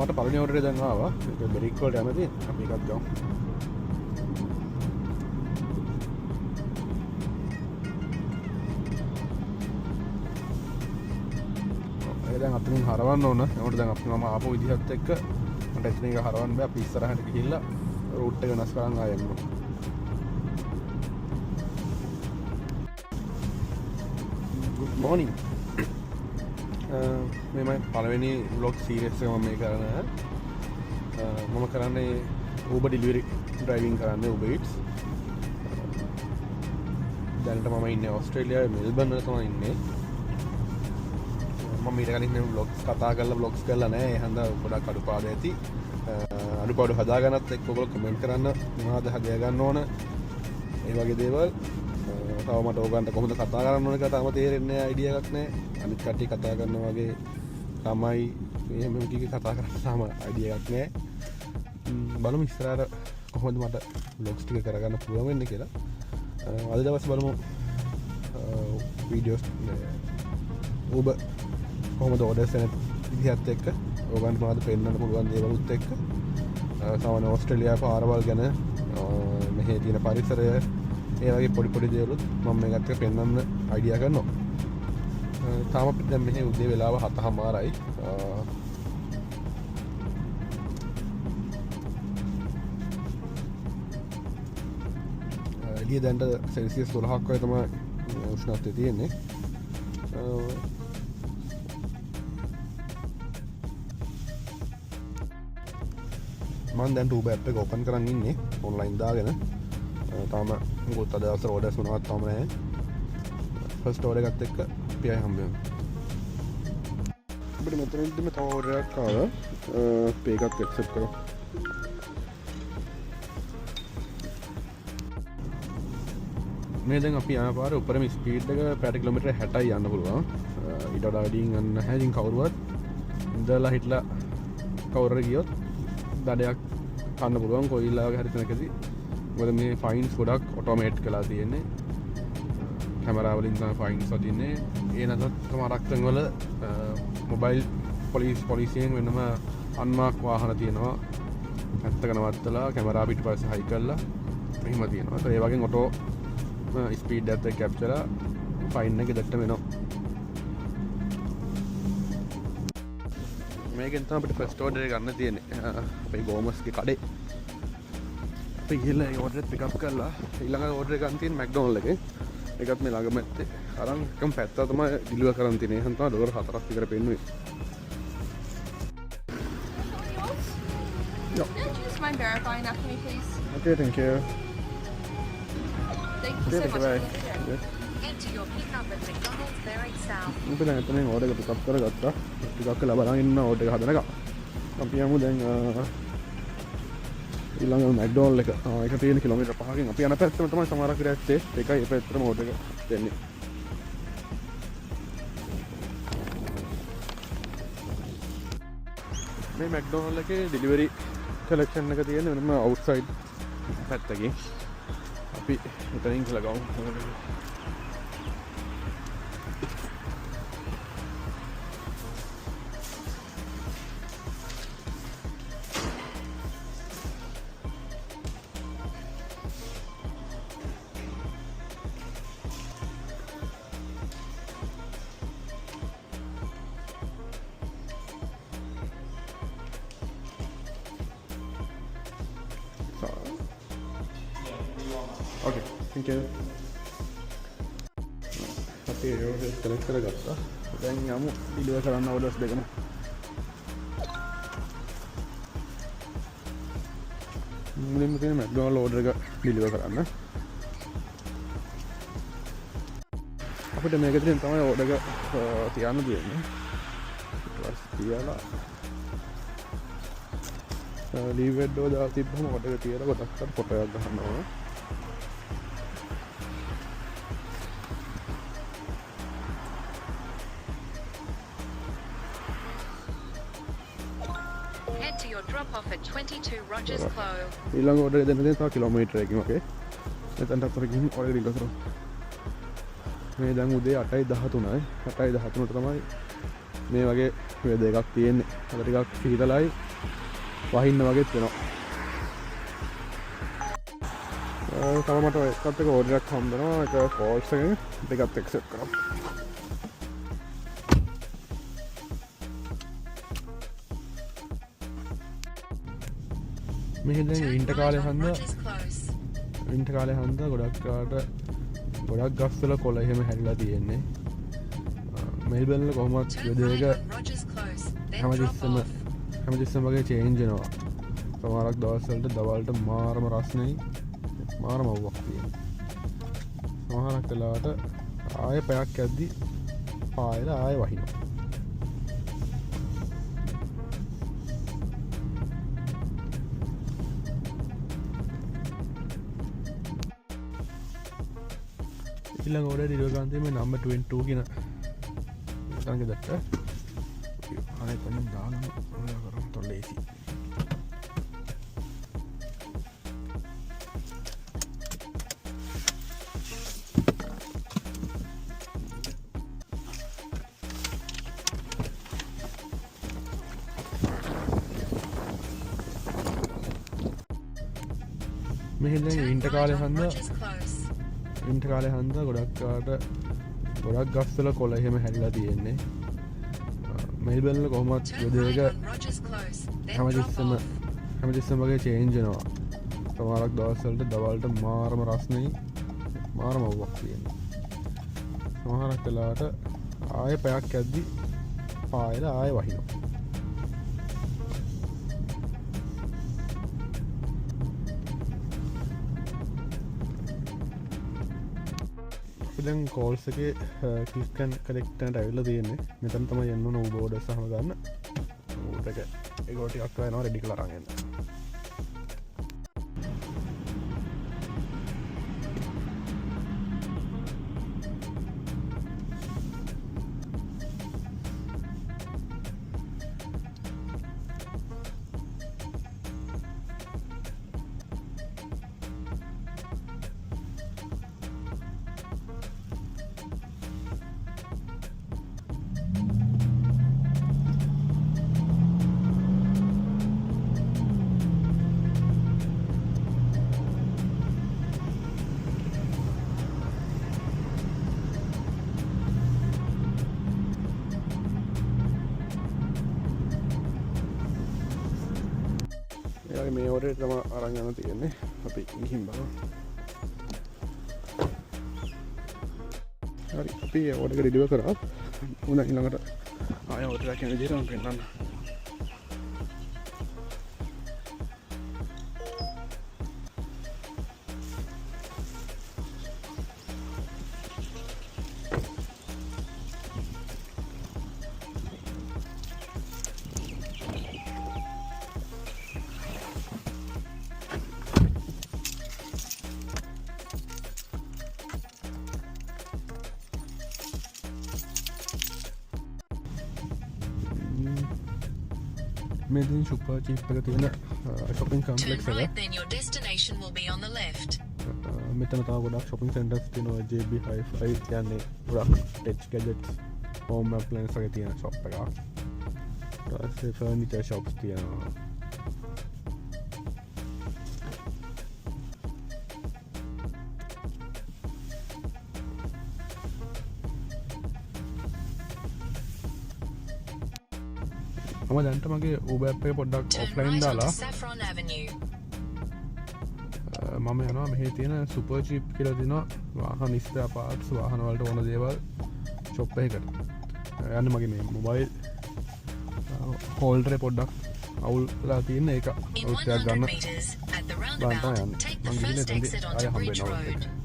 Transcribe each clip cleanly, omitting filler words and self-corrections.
මට පළවෙනි ඕඩර් එක දැන් ආවා. ඒක බ්‍රේක් වලට යනදී අපි එකක් ගමු. ඒක දැන් අතනින් හරවන්න ඕන. ඒකට දැන් අපි මම ආපු විදිහත් එක්ක මට එතන එක හරවන්න බෑ. අපි ඉස්සරහට ගිහිල්ලා රූට් එක වෙනස් කරන් ආයෙ යන්න. Good morning. මේ පළවෙනි vlog series එක මම මේ කරන්නේ. මම කරන්නේ Uber delivery driving කරන්නේ Uber Eats. දැනට මම ඉන්නේ ඕස්ට්‍රේලියාවේ මෙල්බර්න් වල තමයි ඉන්නේ. මම ඊට කලින් මේ vlogs කතා කරලා vlogs කරලා නැහැ. ඒ හන්දා ගොඩක් අඩුපාඩු ඇති. අඩුපාඩු හදාගන්නත් එක්ක ඔයගොල්ලෝ කමෙන්ට් කරන්න මොනවද හදා ගන්න ඕන. ඒ වගේ දේවල්. තව මට ඕගන්ට කොහොමද කතා කරන්න ඕන කියලා තාම තේරෙන්නේ නැහැ, අයිඩියා එකක් නැහැ. අනිත් කට්ටිය කතා කරනවා වගේ තමයි එහෙම කීක කතා කරන්න තාම අයිඩියා එකක් නැහැ. බලමු ඉස්සරහට කොහොමද මට vlogs ටික කරගන්න පුළුවන් වෙන්නේ කියලා. අද දවස් බලමු වීඩියෝස් Uber කොහොමද orders එන විදිහත් එක්ක ඕගන්ට මොනවද පෙන්වන්න පුළුවන් දේවලුත් එක්ක තවන ඕස්ට්‍රේලියාවේ පාරවල් ගැන මෙහි තියෙන පරිසරය ඒ වගේ පොඩි දේවලුත් මම මේකත් එක්ක පෙන්වන්න අයිඩියා කරනවා. තාම අපිට දැන් මෙහි උදේ වෙලාව 7:00යි. එළිය දැන්ට සෙල්සියස් 12ක් වගේ තමයි උෂ්ණත්වය තියෙන්නේ. මම දැන් Uber app එක open කරන් ඉන්නේ online දාගෙන. තාම මොකද අද දවස් orders මොනවත් තාම නැහැ. first order එකත් එක්ක අපි ආයෙ හම්බ වෙනවා. අපිට මෙතනදී තව order එකක් ආවා. අපි ඒකත් accept කරමු. මේ දැන් අපි යන පාරේ උඩරම ස්පීඩ් එක පැයට කිලෝමීටර් 60යි යන්න පුළුවන්. ඊට වඩා වැඩියෙන් යන්න නැහැ. ඉතින් කවුරුවත් ඉඳලා හිටලා කවුරුර ගියොත් දඩයක් කන්න පුළුවන් කොයිලා වගේ හරි තැනකදී. මොකද මේ ෆයින්ස් ගොඩක් ඔටෝමේට් කරලා තියෙන්නේ. කැමරා වලින් තමයි ෆයින්ස් වදින්නේ. ඒ නැතත් සමහරක් තැන්වල මොබයිල් පොලිසියෙන් වෙනම අන්මාක් වාහන තියෙනවා. පැත්තක නවත්තලා කැමරා පිටිපස්සේ හයි කරලා මෙහිම තියෙනවා. ඒ වගේ ඔටෝ ස්පීඩ් එකත් එක්ක කැප්චරලා ෆයින් එක දෙට්ට වෙනවා. මේකෙන් තමයි අපිට ෆස්ට් ඕඩර් එක ගන්න තියෙන්නේ. අපේ ගෝමස්ගේ කඩේ. අපි ගිහලා ඒ ඕඩර් එක පික් අප් කරලා ඊළඟ ඕඩර් එක ගන්න තියෙන මැක්ඩොනල්ඩ් එකේ. ඒකත් මේ ළඟම ඇත්තේ. අරන් එකම පැත්ත තමයි ඩිලිවර් කරන් තියෙන්නේ. එහෙනම් තමයි ඩොලර් 4ක් විතර පෙන්නුවේ. Yeah. Do you just mind verifying that for me, please? Okay, thank you. Thank you so much. Enter your PIN number at McDonald's Berry South. අපි දැන් එතනින් ඕඩර් එක පික් අප් කරගත්තා. ටිකක් වෙලා බලන් ඉන්න ඕඩර් එක හදනකම්. අපි යමු දැන් ඊළඟ මැක්ඩොනල්ඩ් එක. ඒක තියෙන කිලෝමීටර් 5කින් අපි යන පැත්තම තමයි සමහරක් විතර ඇත්තේ. ඒකයි ඒ පැත්තටම ඕඩර් එක දෙන්නේ. මේ මැක්ඩොනල්ඩ් එකේ ඩෙලිවරි කලෙක්ෂන් එක තියෙන වෙනම අවුට්සයිඩ් පැත්තකින්. අපි එතනින් කියලා ගමු. Okay, thank you. අපි ඒක කලෙක්ට් කරගත්තා. දැන් යමු ඩිලිවර් කරන්න ඕඩර්ස් දෙකම. මුලින්ම තියෙන මැක්ඩොනල්ඩ් ඕඩර් එක ඩිලිවර් කරන්න. අපිට මේකෙන් තමයි ඕඩර් එක තියන්න දෙන්නේ. ඊට පස්සේ තියලා ලීව් වෙඩ්ඩෝ දාලා තිබ්බම ඕඩර් එක තියලා කොටක් ෆොටෝ එකක් ගන්නවා. Enter your drop-off at 22 Rogers Close. ඊළඟ ඕඩර් එක දෙන්න තියෙන තව කිලෝමීටරයකින් ඔකේ. එතනට අපිට ගිහින් ඕඩර් එක ඩිලිවර් කරමු. මේ දැන් උදේ 8:13යි. 8:13ට තමයි මේ වගේ වේද එකක් තියෙන්නේ. අද ටිකක් සීතලයි වහින්න වගේත් වෙනවා. තව මට එකත් එක ඕඩර් එකක් හම්බ වෙනවා. ඒක කෝල්ස් එකෙන් දෙකත් එක්සෙප්ට් කරමු. මෙහි දැන් වින්ටර් කාලේ හන්ද ගොඩක් ගස් වල කොළ එහෙම හැරිලා තියෙන්නේ. මෙල්බර්න් වල කොහොමවත් වෙදර් එක හැමතිස්සෙම වගේ චේන්ජ් වෙනවා. සමහරක් දවස් වලට දවල්ට මාරම රස්නේ මාරම අවුවක් තියෙනවා. සමහරක් වෙලාවට ආයෙ පැයක් යද්දි පායලා ආයෙ වහිනවා. ඊළඟ ඕඩර් ඉරගන්තේ මේ නම්බර් 22 කියන තනක දැක්ක. ආයෙ තනින් දාන්න ඕන කරමු තොල්ලේසි. මෙහි දැන් වින්ටර් කාලේ හන්ද ගොඩක් ගස් වල කොළ එහෙම හැරිලා තියෙන්නේ. මෙල්බර්න් වල කොහොමවත් වෙදර් එක හැමතිස්සෙම වගේ චේන්ජ් වෙනවා. සමහරක් දවස් වලට දවල්ට මාරම රස්නේ මාරම අවුවක් තියෙනවා. සමහරක් වෙලාවට ආයෙ පැයක් යද්දි පායලා ආයෙ වහිනවා. දැන් කෝල්ස් එකේ ක්ලික් ඇන්ඩ් කලෙක්ට් එකට ඇවිල්ලා තියෙන්නේ. මෙතන තමයි යන්න ඕන බෝඩර්ස් අහම ගන්න. ඌට එක ඒක ටිකක් වෙනවා රෙඩි කරලා අරන් යන්න. මේ ඕඩර් තම අරන් යන තියෙන්නේ. අපි ගිහින් බලමු. හරි අපි ඕඩර් එක ඩෙලිවර් කරා. උන ඊළඟට ආය ඕඩර් එකක් යන විදිහට මම පෙන්නන්න. මෙදින් සුපර් චීප් එක තියෙන shopping complex Turn එක. right, then your destination will be on the left. මෙතන තව ගොඩක් shopping centers තියෙනවා. JB Hi-Fi කියන්නේ ගොඩක් tech gadgets, home appliances වගේ තියෙන shop එකක්. ඊට පස්සේ furniture shops තියෙනවා. මම දැන්ට මගේ Uber app එක පොඩ්ඩක් Turn offline right දාලා onto Saffron Avenue. මම යනවා මෙහි තියෙන සුපර් චීප් කියලා තියෙනවා වාහන ස්පෙයා පාර්ට්ස් වාහන වලට ඕන දේවල් shop එකකට. යන්නේ මගේ මේ මොබයිල් හෝල්ඩරේ පොඩ්ඩක් අවුල්ලා තියෙන ඒක In අවුල්ටයක් 100 ගන්න meters, at the බලන්න roundabout, යන්නේ. take the මං ගිහින් first එතනදී exit ආයෙ onto හම්බ Bridge වෙනවා Road. ඒක.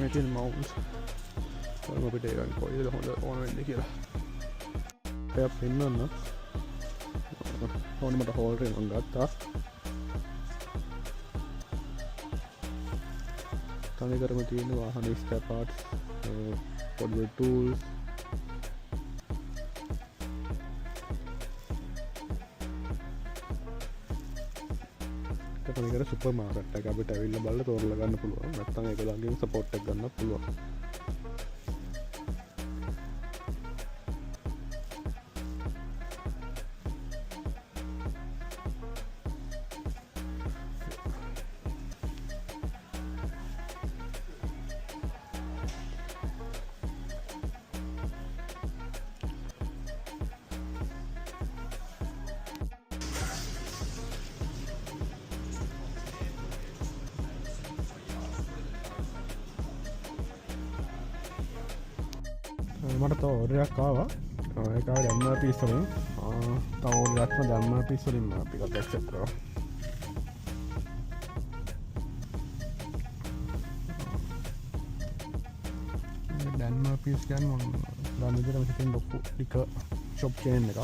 මේකෙන් මවුන්ට් කරම අපිට ඒක කොයිද හොඳ ඕන වෙන්නේ කියලා ඒක පෙන්නන්න ඕන මට හෝල්ඩර් එකක් ගත්තා තනි කරම තියෙන වාහන ස්පෙයා පාර්ට්ස් පොඩි ටූල්ස් තනිකර සුපර් මාකට් එක අපිට ඇවිල්ලා බලලා තෝරලා ගන්න පුළුවන්. නැත්නම් ඒගොල්ලන්ගෙන් සපෝට් එක ගන්න පුළුවන්. මට තව ඕඩරයක් ආවා. ඒක ආවේ දැම්මා පීස් වලින්. තව ඕඩරයක්ම දැම්මා පීස් වලින් මම අපිට ඇක්සෙප්ට් කරා. දැම්මා පීස් කියන්නේ මම දැන් විදිහටම හිතින් ලොකු ටික ෂොප් චේන් එකක්.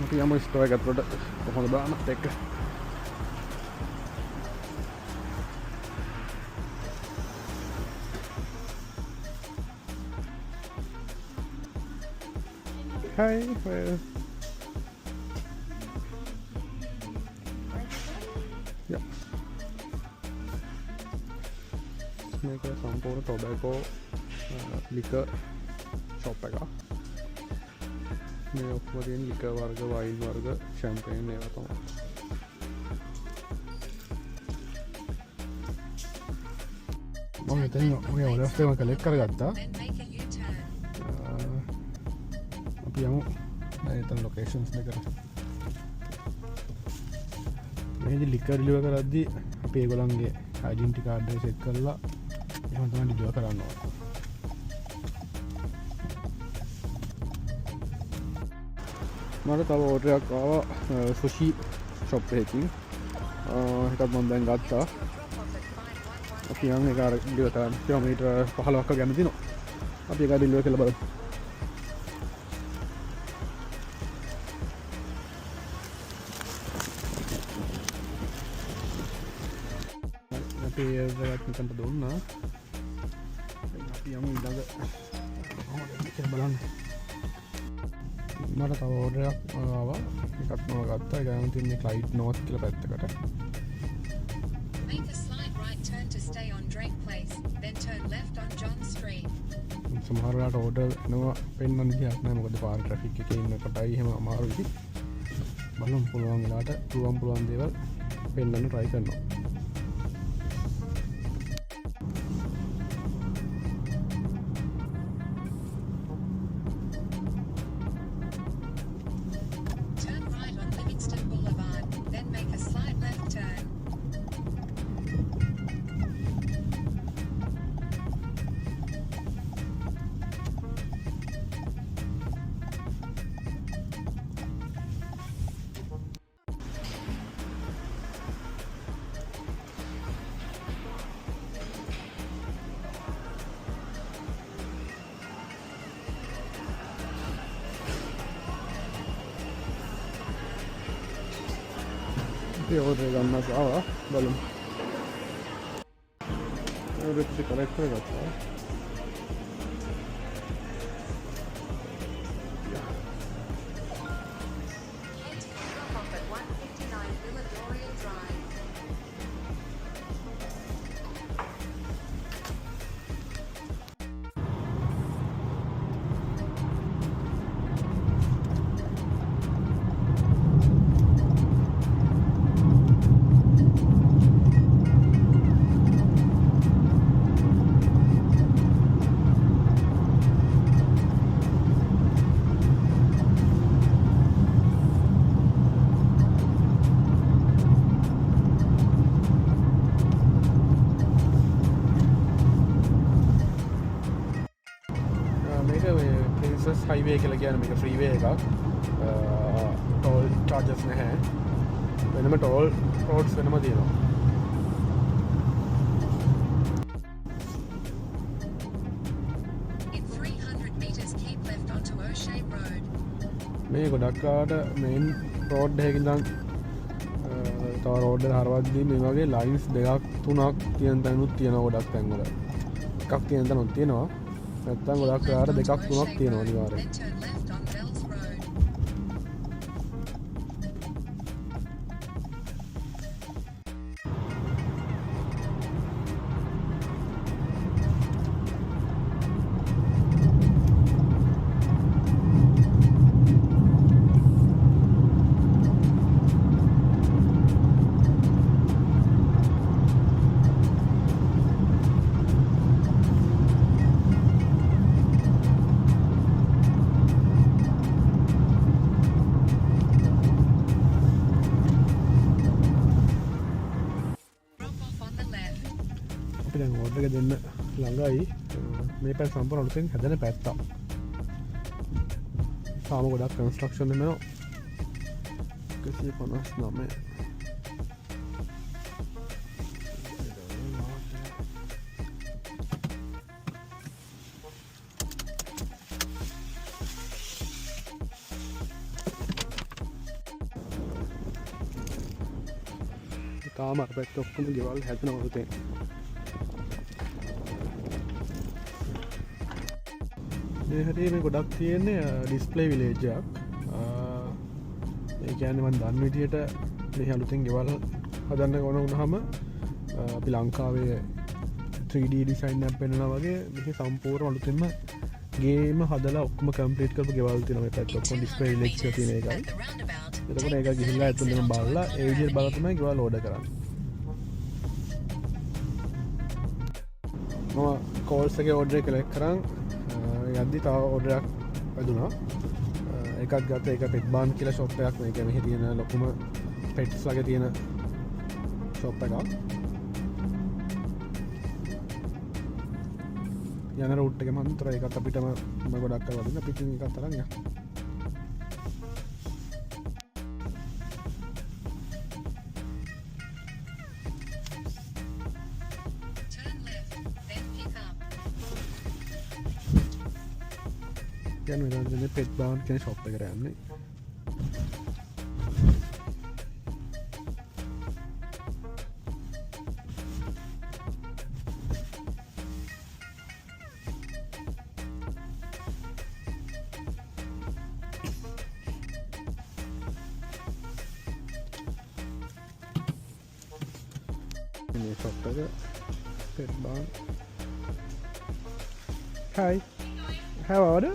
අපි යමු ස්ටෝර් එක ඇතුළට කොහොමද බලන්නත් එක්ක. Hi, well. Yeah. මේක සම්පූර්ණ ටොබැකෝ ලිකර් ෂොප් එකක්. මේ ඔක්කොම තියෙන ලිකර් වර්ග, වයින් වර්ග, ෂැම්පේන් ඒවා තමයි. මම මෙතන ඔය ඔර්ඩර්ස් එක කලෙක්ට් කරගත්තා. Then make a U-turn. අපි යමු එතන ලොකේෂන්ස් දෙකට. මේකේ ලිකර් ඩිලිවර් කරද්දී අපි ඒගොල්ලන්ගේ ඩෙන්ටිටි කාඩ් එක සෙට් කරලා එහෙම තමයි ඩිලිවර් කරන්න ඕනේ. මට තව ඕඩරයක් ආවා සුෂි ෂොප් එකකින්. එකක් මම දැන් ගත්තා. අපි යන් එක අර ඩිලිවර් කරන්න කිලෝමීටර් 15ක් ගන්න දිනවා. අපි ඒක ඩිලිවර් කරලා බලමු. අපි ඒකට මෙතනට දුන්නා. අපි යමු ඊළඟ කොහොමද කියලා බලන්න. මට තව ඕඩරයක් ආවා. එකක් මම ගත්තා. ඒක නම් තියෙන්නේ ක්ලයිඩ් නෝත් කියලා පැත්තකට. Make a slight right turn to stay on Drake Place, then turn left on John Street. සමහර වෙලාවට ඕඩර් එනවා පෙන්නන්න විදියක් නැහැ. මොකද පාර ට්‍රැෆික් එකේ ඉන්න කොටයි එහෙම අමාරුයි. බලමු පුළුවන් වෙලාවට පුළුවන් දේවල් පෙන්නන්න try කරනවා. Turn right on Livingston Boulevard, then make a slight left turn. අපි ඕඩර් ගන්නත් ආවා. බලමු. ඕඩර් එක කලෙක්ට් කරගත්තා. Head to drop off at 159 Villadorian Drive. මේක ප්‍රින්සස් හයිවේ කියලා කියන්නේ මේක ෆ්‍රීවේ එකක්. ටෝල් චාර්ජස් නැහැ. වෙනම ටෝල් රෝඩ්ස් වෙනම තියෙනවා. මේ ගොඩක්කාට මෙයින් රෝඩ් හැකිදන් තව රෝඩ් හරවත්දී මේ වගේ ලයින්ස් දෙකක් තුනක් තියන් තැනුත් තියෙන ගොඩක් තැන්වල එකක් තියෙන තැනුත් තියෙනවා නැත්තම් ගොඩක් කාට දෙකක් තුනක් තියෙනවා අනිවාර්යයෙන් Then turn left on Bells Road. Drop off on the left. අපි දැන් ඕඩර් එක දෙන්න ළඟයි මේ පැත්ත සම්පූර්ණ අලුතෙන් හැදෙන පැත්ත. තාම ගොඩක් කන්ස්ට්‍රක්ෂන් වෙනවා 159 තාම අර පැත්ත ඔක්කොම ගෙවල් හැදෙනවා අලුතෙන්. මේ හැටේ මේ ගොඩක් තියෙන්නේ ඩිස්ප්ලේ විලේජ් එකක්. ඒ කියන්නේ මම දන්න විදියට මේ අලුතෙන් ගෙවල් හදන්න ඕන වුණාම අපි ලංකාවේ 3D ඩිසයින් එකක් පෙන්නනවා වගේ මේක සම්පූර්ණ අලුතෙන්ම ගේම හදලා ඔක්කොම කම්ප්ලීට් කරපු ගෙවල් තියෙනවා මේ පැත්ත ඔක්කොම ඩිස්ප්ලේ විලේජ් එක තියෙන එකයි. At the roundabout, එතකොට ඒක ගිහිල්ලා ඇතුළේම බලලා ඒ විදිහට බලලා තමයි ගෙවල් ඕඩර් කරන්නේ. මම කෝල්ස් එකේ ඕඩර් එක කලෙක්ට් කරන් යද්දි තව ඕඩර් එකක් වැදුනා. එකක් ගත්ත ඒක පෙට් බාන් කියලා ෂොප් එකක් මේක මෙහි තියෙන ලොකුම පෙට්ස් වගේ තියෙන ෂොප් එකක්. යන රූට් එකේ මම තර ඒකත් අපිටම ගොඩක් කරලා දෙන්න පිටින් එකක් තරම් යන්න. turn left, then pick up. දැන් මෙතන ඉන්නේ පෙට් බාන් කියන ෂොප් එකට යන්නේ. මේ ෂොප් එක pet barn. Hi. Have order?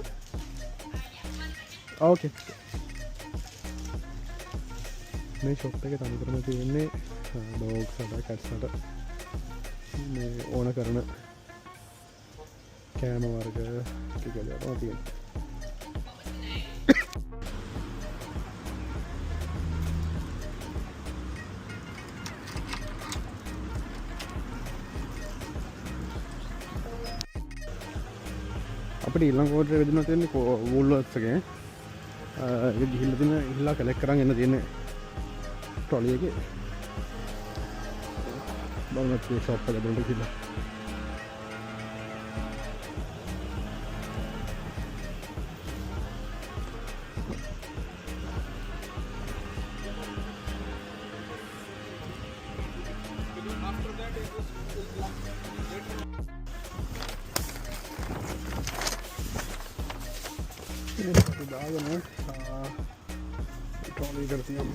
Okay. මේ ෂොප් එකේ තනිකරම තියෙන්නේ ඩොග්ස් අට කැට්ස් අට මේ ඕන කරන කෑම වර්ග ටික ගලවනවා තියෙනවා. අපිට ඊළඟ ඕඩර් එක දෙන්න තියෙන්නේ වූල්වර්ත්ස් එකේ. ඒක ගිහිල්ලා තියෙන ඉහිලා කලෙක්ට් කරන් එන්න තියෙන්නේ ට්‍රොලි එකේ. බලන්න මේ ෂොප් එක දෙන්න කියලා. දාගෙන ට්‍රොලි එකට තියමු.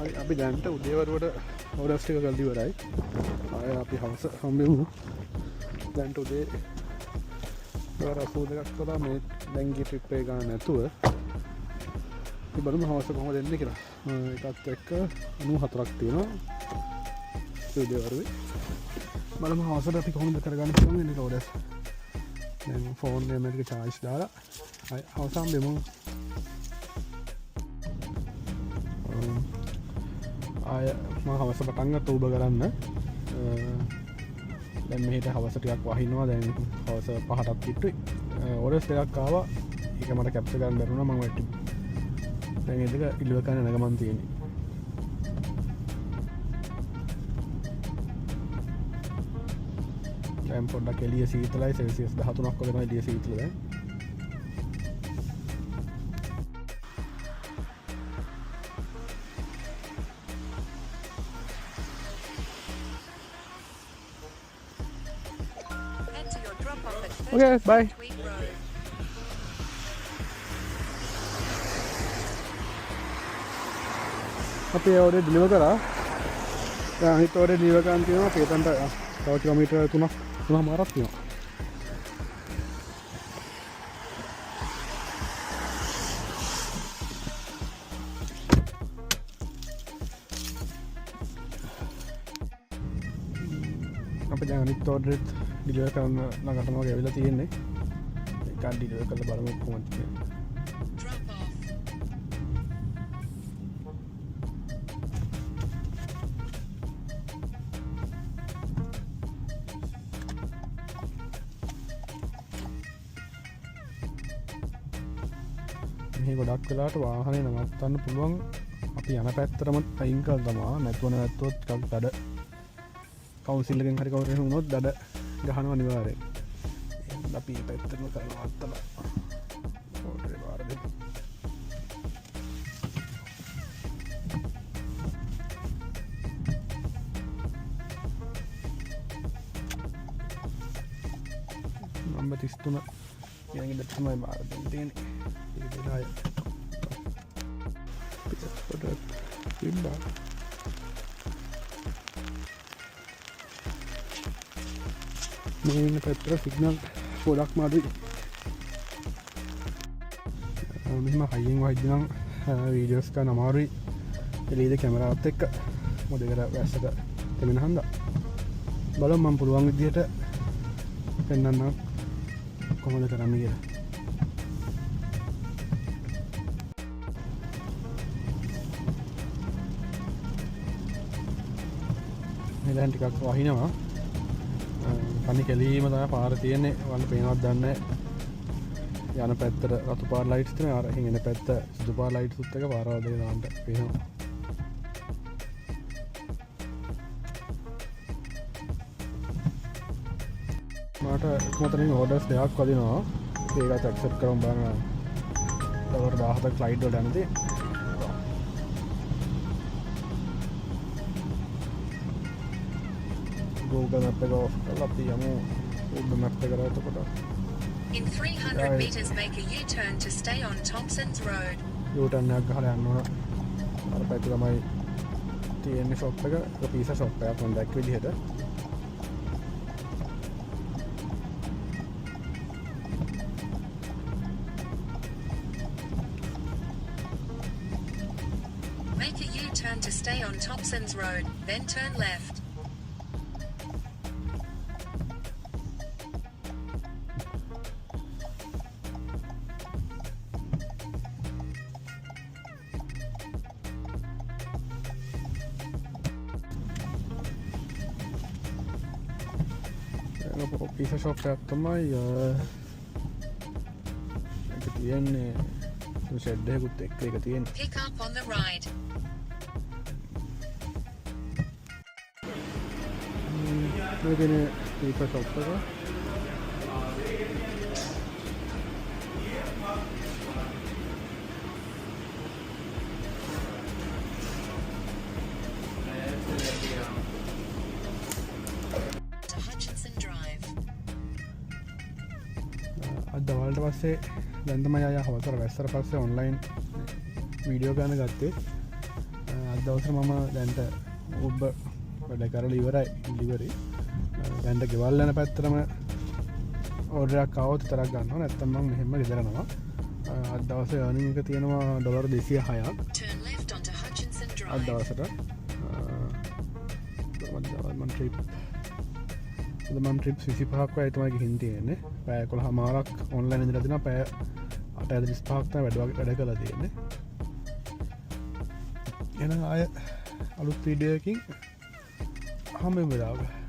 හරි අපි දැන්ට උදේවරුවට ඕඩර්ස් ටික කරලා ඉවරයි. ආය අපි හවස හම්බෙමු. දැන්ට උදේ 82ක් කරා මේ දැන් ගිය ට්‍රිප් එක ගන්න නැතුව අපි බලමු හවස කොහොමද එන්නේ කියලා. ඒකත් එක්ක 94ක් තියෙනවා උදේවරුවේ. බලමු හවසට අපි කොහොමද කරගන්න පුළුවන් වෙන්නේ ඕඩර්ස්. දැන් ෆෝන් එකේ charge දාලා ආය හවස හම්බෙමු. ආය මම හවස පටන් ගත්ත උබ කරන්න දැන් මෙහෙට හවස ටිකක් වහිනවා දැන් හවස 5ටත් කිට්ටුයි ඕඩර්ස් දෙකක් ආවා ඒක මට කැප්චර් කරන්න බැරුණා මම වැටි දැන් ඒ දෙක ඉල්ලුව ගන්න නැගමන් තියෙන්නේ දැන් පොඩ්ඩක් එළිය සීතලයි සෙල්සියස් 13ක් වගේ තමයි එළිය සීතල දැන් Head to your drop-off at Okay, 30 bye. Tweed Road. අපි ඕඩර් ඩිලිවර් කරා දැන් අනිත් ඕඩර් ඩිලිවර් කරන්න තියෙනවා අපි එතනට තව කිලෝමීටර් 3මාරක් තියෙනවා අපි දැන් අනිත් ඕඩර් ඩිලිවර් කරන්න ළඟටම වගේ ඇවිල්ලා තියෙන්නේ ඒක ඩිලිවර් කරලා බලමු කොහොමද කියලා Drop off. මෙහි ගොඩක් වෙලාට වාහනේ නවත්තන්න පුළුවන් අපි යන පැත්තරම අයින් කරලා තමා නැතුව නැත්තොත් ටිකක් දඩ කවුන්සිල් එකෙන් හරි කවුරු හරි වුණොත් දඩ ගහනවා අනිවාර්යෙන් අපි මේ පැත්තටම කරලා නවත්තලා ඕඩර් එක වාර දෙන්න නම්බර් 33 ඊළඟ දෙට තමයි වාර දෙන්න තියෙන්නේ Ay, pindah. Ini petrol signal produk madu. Memang high wide videos kan amari. Jadi ini kamera tek. Mode gara biasa ka temen handa. Balam mampu luang dia tak. Penana කොහොමද කරන්නේ කියලා. දැන් ටිකක් වහිනවා කනි කෙලීම තමයි පාර තියෙන්නේ වන්න පේනවත් දන්නේ යන පැත්තට රතු පාර ලයිට්ස් තියෙනවා අර එන පැත්ත සුදු පාර ලයිට්ස් උත් එක පාරවල් දෙක දාන්න පේනවා මට කොතනින් ඕඩර්ස් දෙකක් වදිනවා ඒකත් ඇක්සෙප්ට් කරමු බලන්න තවර 17ක් ෆ්ලයිට් වල යන්නේ Google Map එක off කරලා අපි යමු Google Map එක කරා එතකොට In 300 meters, make a U-turn to stay on Thompson's Road. U-turn එකක් ගහලා යන්න ඕන අර පැත්තේ තමයි තියෙන්නේ shop එක ඒක පීසා shop එකක් මම දැක්ක විදිහට Make a U-turn to stay on Thompson's Road, then turn left. pizza shop එකක් තමයි ඒක තියෙන්නේ ෂෙඩ් එකකුත් එක්ක ඒක තියෙන්නේ Pick up on the right. මේකනේ pizza shop එක To Hutchinson Drive. අද දවල්ට පස්සේ දැන් තමයි ආය හවසට වැස්සට පස්සේ ඔන්ලයින් වීඩියෝ ගන්න ගත්තේ අද දවසේ මම දැන්ට ඔබ වැඩ කරලා ඉවරයි ඩිලිවරි දැන්ට ගෙවල් යන පැත්තටම ඕඩර් එකක් ආවොත් තරක් ගන්නවා නැත්නම් මම මෙහෙම ගෙදර යනවා අද දවසේ earning එක තියෙනවා dollar 206ක් Turn left onto Hutchinson අද Drive. දවසට මම ට්‍රිප් මම ට්‍රිප්ස් 25ක් වගේ තමයි ගිහින් තියෙන්නේ පැය 11මාරක් ඔන්ලයින් ඉඳලා දිනවා පැය 8:35ක් තමයි වැඩ කරලා තියෙන්නේ එහෙනම් ආය අලුත් වීඩියෝ එකකින් හම්බෙමු වෙලාවක